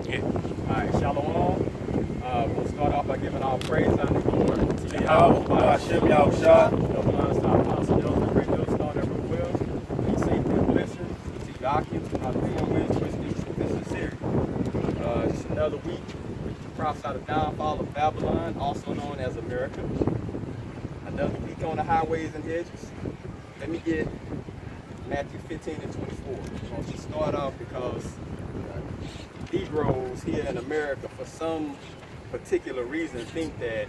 Yeah. Alright, Shalom. We'll start off by giving all praise and glory to Yahweh, Hashem, Yahushua. the ones that are possible, the great millstone that we will. Be safe and blessed. To the occupants and all the foremen, which this is series. Just another week. Prophesy the downfall of Babylon, also known as America. Another week on the highways and hedges. Let me get Matthew 15 and 24. I'm going to start off because Negroes here in America, for some particular reason, think that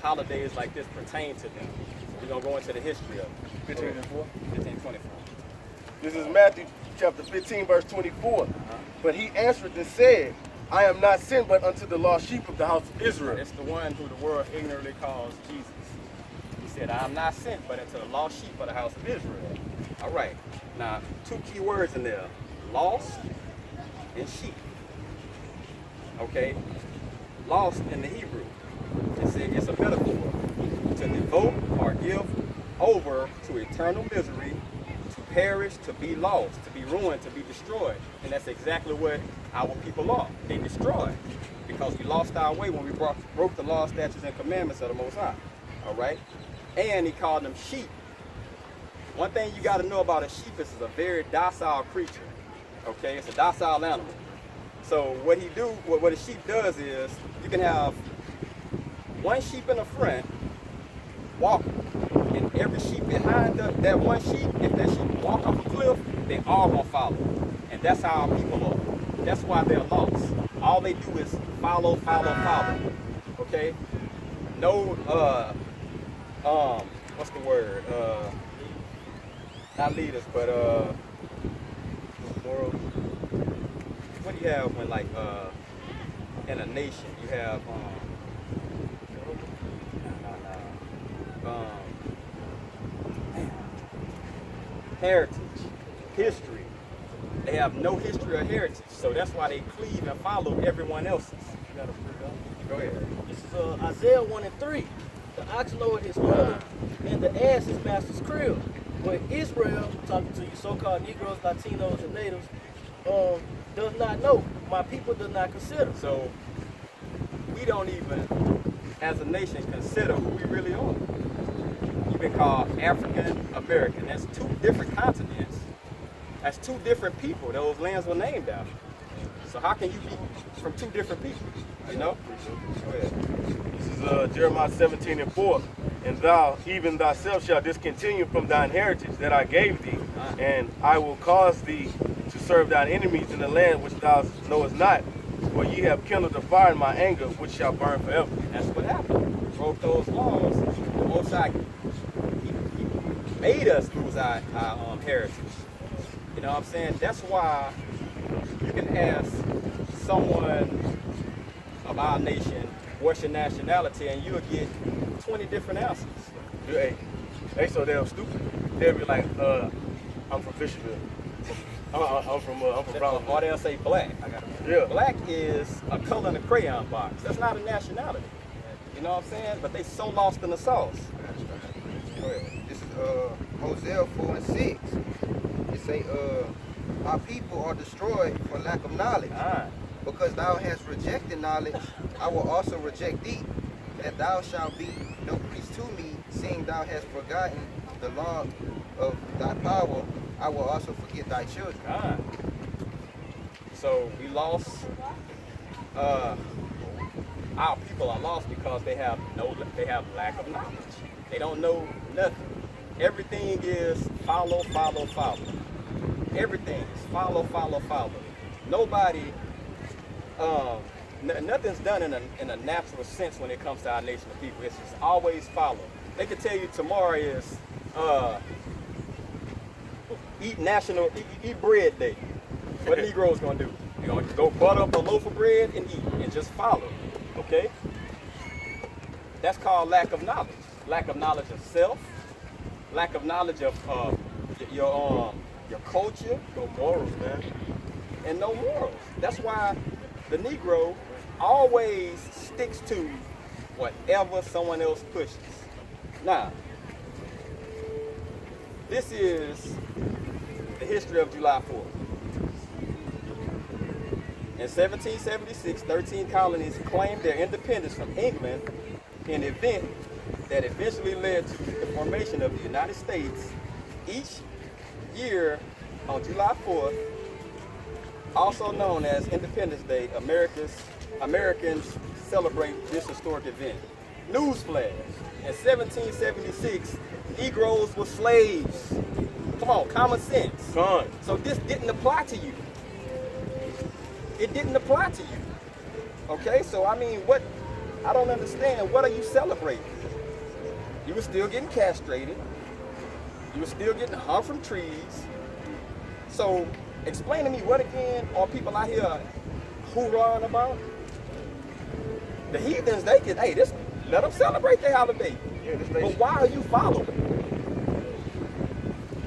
holidays like this pertain to them. So we're going to go into the history of it. 15 and 4. 15, 24. This is Matthew chapter 15, verse 24. But he answered and said, I am not sent but unto the lost sheep of the house of Israel. It's the one who the world ignorantly calls Jesus. He said, I am not sent but unto the lost sheep of the house of Israel. All right. Now, two key words in there. Lost and sheep. Okay? Lost in the Hebrew. It's a metaphor. To devote or give over to eternal misery, to perish, to be lost, to be ruined, to be destroyed. And that's exactly what our people are. They destroyed because we lost our way when we broke the law, statutes, and commandments of the Most High. All right? And he called them sheep. One thing you got to know about a sheep is it's a very docile creature. Okay? It's a docile animal. So what a sheep does is you can have one sheep in the front walking, and every sheep behind that one sheep, if that sheep walk off a cliff, they all gonna follow. And that's how our people are. That's why they're lost. All they do is follow. Okay? No, what's the word? Not leaders, but moral. What do you have when, like, in a nation, you have, heritage, history. They have no history or heritage, so that's why they cleave and follow everyone else's. You gotta go ahead. This is Isaiah 1 and 3. The ox lord his owner, and the ass his master's crib. But Israel, talking to you so-called Negroes, Latinos, and natives, does not know. My people does not consider. So we don't even, as a nation, consider who we really are. You've been called African American. That's two different continents. That's two different people. Those lands were named after. So how can you be from two different people? You know? Go ahead. This is Jeremiah 17 and 4. And thou, even thyself, shalt discontinue from thine heritage that I gave thee, and I will cause thee to serve thine enemies in the land which thou knowest not. For ye have kindled a fire in my anger, which shall burn forever. That's what happened. We broke those laws. The Most High, he made us lose our heritage. You know what I'm saying? That's why you can ask someone of our nation, what's your nationality, and you'll get 20 different answers. They so damn stupid. They'll be like, I'm from Fisherville. I'm from Brownsville. Or they'll say black. Yeah. Black is a color in a crayon box. That's not a nationality. You know what I'm saying? But they so lost in the sauce. Go ahead. This is Hosea 4 and 6. It say, our people are destroyed for lack of knowledge. Because thou hast rejected knowledge, I will also reject thee, that thou shalt be no priest to me, seeing thou hast forgotten the law of thy power, I will also forget thy children. So we lost, our people are lost because they have lack of knowledge. They don't know nothing. Everything is follow. Everything is follow. Nobody, nothing's done in a natural sense when it comes to our nation of people. It's just always follow. They could tell you tomorrow is eat bread day. What Negroes gonna do? They're gonna go butter up a loaf of bread and eat and just follow. Okay? That's called lack of knowledge. Lack of knowledge of self. Lack of knowledge of your culture. No morals, man. And no morals. That's why the Negro always sticks to whatever someone else pushes. Now, this is the history of July 4th. In 1776, 13 colonies claimed their independence from England, an event that eventually led to the formation of the United States. Each year on July 4th, also known as Independence Day, Americans celebrate this historic event. Newsflash, in 1776, Negroes were slaves. Come on, common sense. Gone. So this didn't apply to you. It didn't apply to you. Okay, so I mean, I don't understand. What are you celebrating? You were still getting castrated. You were still getting hung from trees. So explain to me, what again are people out here hoorahing about? The heathens, they can, hey, let them celebrate their holiday. Yeah, But why are you following?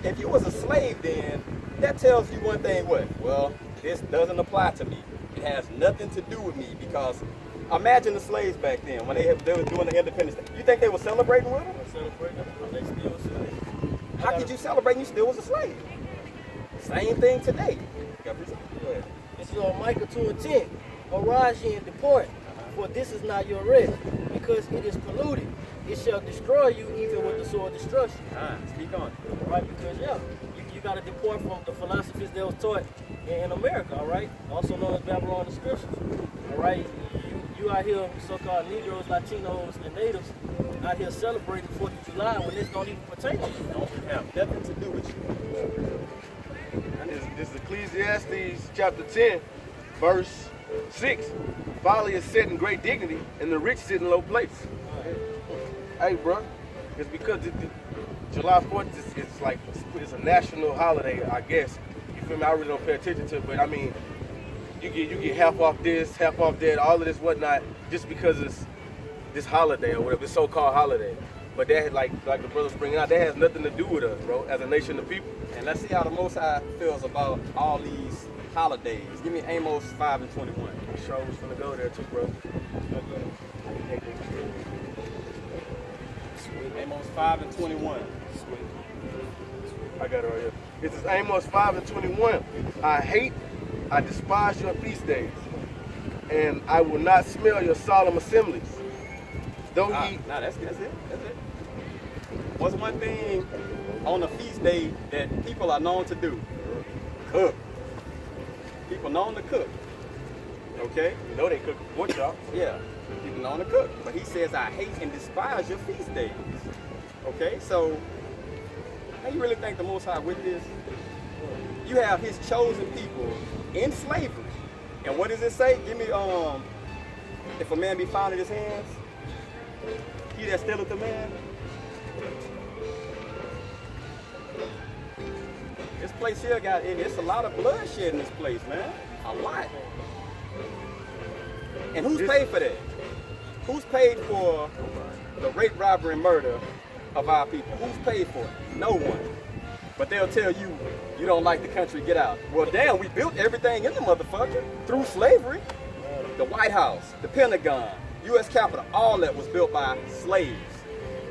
If you was a slave then, that tells you one thing, what? Well, this doesn't apply to me. It has nothing to do with me, because imagine the slaves back then when they were doing the Independence Day. You think they were celebrating with them? They still slaves. How could you celebrate and you still was a slave? Same thing today. Go ahead. This is on Micah 2:10. Arise ye and depart, for this is not your rest, because it is polluted. It shall destroy you even with the sword of destruction. Speak on. Right? Because you got to depart from the philosophies that was taught in America. All right, also known as Babylonian scriptures. All right, you out here, so-called Negroes, Latinos, and natives, out here celebrating 4th of July when this don't even pertain to you. Don't have nothing to do with you. This is Ecclesiastes chapter 10, verse 6. Folly is set in great dignity, and the rich sit in low place. Hey, bro, it's because July 4th is like, it's a national holiday, I guess. You feel me? I really don't pay attention to it, but I mean, you get half off this, half off that, all of this whatnot, just because it's this holiday or whatever, this so-called holiday. But that, like the brothers bringing out, that has nothing to do with us, bro, as a nation of people. And let's see how the Most High feels about all these holidays. Give me Amos 5:21. I sure was finna go there too, bro. Amos 5:21. I got it right here. This is Amos 5:21. I despise your feast days, and I will not smell your solemn assemblies. Though ye... That's it. What's one thing on a feast day that people are known to do? Cook. People known to cook. Okay? You know they cook pork chop. Yeah. People known to cook. But he says, I hate and despise your feast days. Okay? So, how you really think the Most High with this? You have his chosen people in slavery. And what does it say? Give me, if a man be found in his hands, he that stealeth a man. This place here it's a lot of bloodshed in this place, man. A lot. And who's paid for that? Who's paid for the rape, robbery, and murder of our people? Who's paid for it? No one. But they'll tell you, you don't like the country, get out. Well, damn, we built everything in the motherfucker through slavery. The White House, the Pentagon, U.S. Capitol, all that was built by slaves.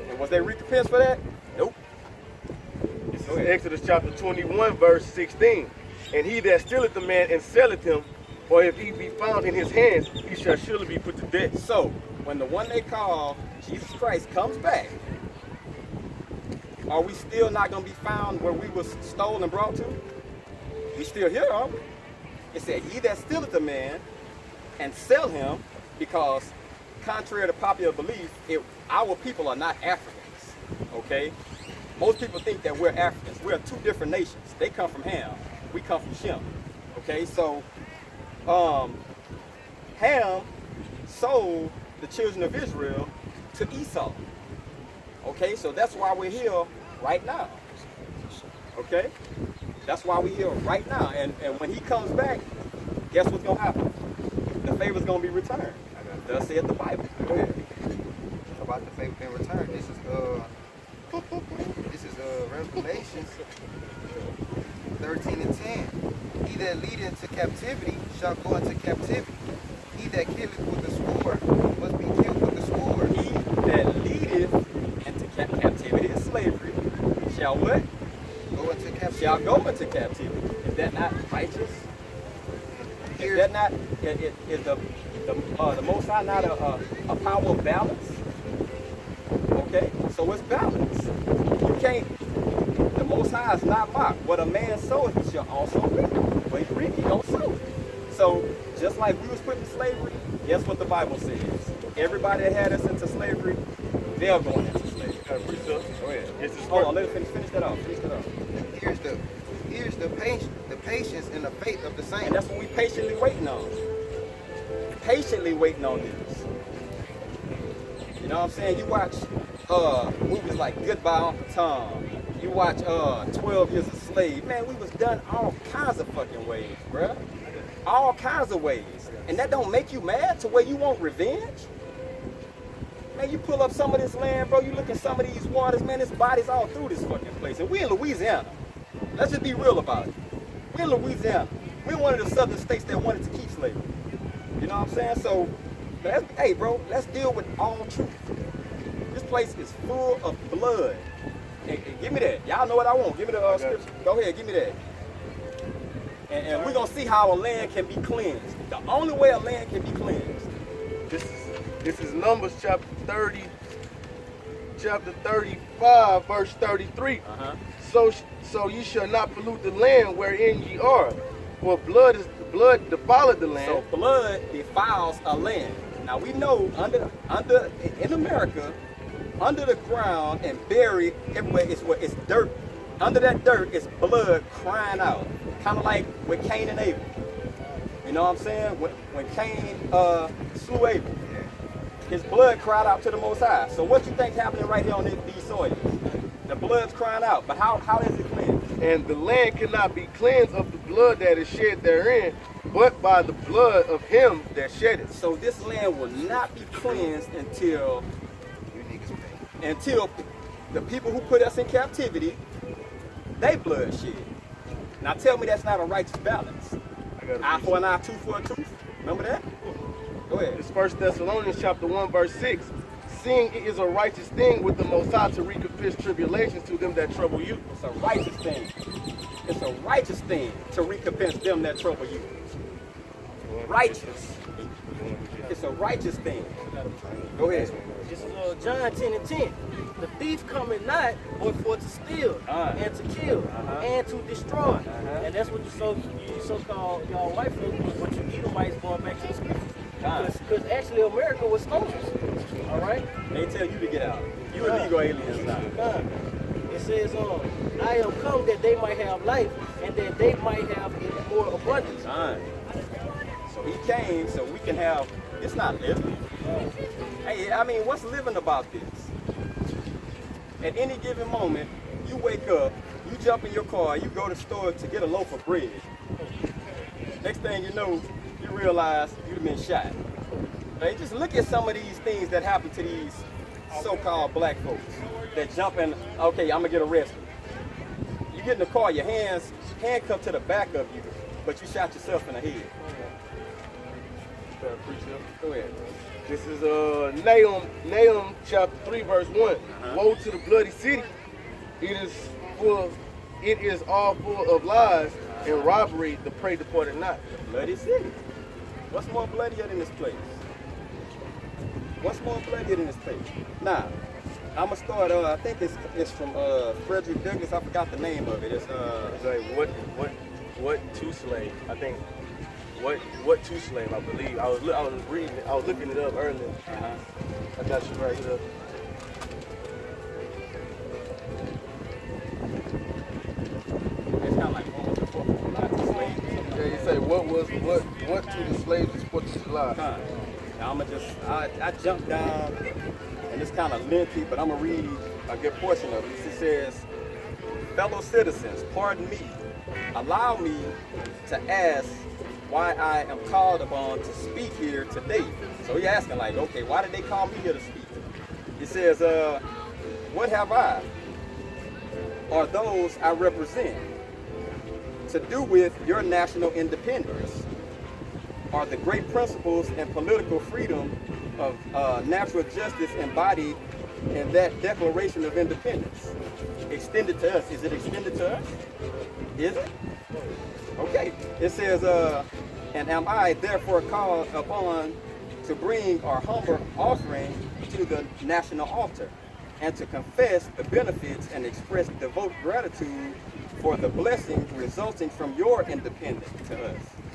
And was they recompensed for that? Nope. This is Exodus chapter 21, verse 16. And he that stealeth the man and selleth him, or if he be found in his hands, he shall surely be put to death. So, when the one they call Jesus Christ comes back, are we still not going to be found where we was stolen and brought to? We still here, aren't we? It said, ye that stealeth a man and sell him, because contrary to popular belief, our people are not Africans, okay? Most people think that we're Africans. We're two different nations. They come from Ham. We come from Shem, okay? So, Ham sold the children of Israel to Esau. Okay, so that's why we're here right now. Okay? That's why we're here right now. And when he comes back, guess what's going to happen? The favor's going to be returned. Thus saith the Bible. Go ahead. About the favor in return. This is Revelations 13:10. He that leadeth into captivity shall go into captivity. He that killeth with the sword must be killed with the sword. He that leadeth into captivity is slavery. Shall what? Go into captivity. Shall go into captivity. Is that not righteous? It Is that not, is the Most High not a power of balance? Okay, so it's balance. You can't, the Most High is not mocked. What a man sows, he shall also reap. But he reap, he don't sow. So, just like we was put in slavery, guess what the Bible says? Everybody that had us into slavery, they're going into slavery. Go ahead. Hold on, let me finish that off. Here's the patience and the faith of the And saints. that's what we patiently waiting on. Patiently waiting on this. You know what I'm saying? You watch movies like Goodbye Uncle Tom. You watch 12 Years a Slave. Man, we was done all kinds of fucking ways, bruh. All kinds of ways. And that don't make you mad to where you want revenge? Man, you pull up some of this land, bro, you look at some of these waters, man, this body's all through this fucking place. And we in Louisiana. Let's just be real about it. We in Louisiana. We're one of the southern states that wanted to keep slavery. You know what I'm saying? So, hey, bro, let's deal with all truth. This place is full of blood. And give me that. Y'all know what I want. Give me the scripture. Go ahead, give me that. And we're going to see how a land can be cleansed. The only way a land can be cleansed. This is Numbers chapter 30, chapter 35, verse 33. So ye shall not pollute the land wherein ye are, for blood defileth the land. So blood defiles a land. Now we know in America, under the ground and buried everywhere it's dirt. Under that dirt is blood crying out. Kind of like with Cain and Abel. You know what I'm saying? When Cain slew Abel, his blood cried out to the Most High. So what you think's happening right here on these soils? The blood's crying out, but how is it cleansed? And the land cannot be cleansed of the blood that is shed therein, but by the blood of him that shed it. So this land will not be cleansed until the people who put us in captivity, they blood shed. Now tell me that's not a righteous balance. Eye for an eye, tooth for a tooth. Remember that? Go ahead. It's 1 Thessalonians chapter 1, verse 6. Seeing it is a righteous thing with the Most High to recompense tribulations to them that trouble you. It's a righteous thing. It's a righteous thing to recompense them that trouble you. Righteous. It's a righteous thing. Go ahead. This is John 10 and 10. The thief cometh not but for to steal and to kill and to destroy. And that's what you so-called y'all white folks, what you Edomites going back to the scriptures. Because actually America was stolen. All right? They tell you to get out. You illegal aliens now. It says, I am come that they might have life and that they might have it more abundance. So he came so we can have, it's not living. Hey, I mean, what's living about this? At any given moment, you wake up, you jump in your car, you go to the store to get a loaf of bread. Next thing you know, you realize you've been shot. Hey, just look at some of these things that happen to these so-called black folks that jump in, okay, I'm gonna get arrested. You get in the car, your hands handcuffed to the back of you, but you shot yourself in the head. Go ahead. This is Nahum chapter 3, verse 1. Woe to the bloody city. It is all full of lies and robbery, the prey departed not. Bloody city. What's more bloodier than this place? What's more bloodier than this place? Now, I'm gonna start. I think it's from Frederick Douglass. I forgot the name of it. It's like what to slave? I think what to slave? I believe I was reading it. I was looking it up earlier. I got you right here. It's kind of like almost the 4th of July to slaves. Yeah, you say what to the slaves is 4th of July. Now I'm gonna I jumped down, and it's kind of lengthy, but I'm gonna read a good portion of it. It says, fellow citizens, pardon me, allow me to ask why I am called upon to speak here today. So he's asking like, okay, why did they call me here to speak? He says, what have I, or those I represent, to do with your national independence, or the great principles and political freedom of natural justice embodied in that Declaration of Independence? Extended to us. Is it extended to us? Is it? Okay. It says, And am I therefore called upon to bring our humble offering to the national altar and to confess the benefits and express devout gratitude for the blessing resulting from your independence to us.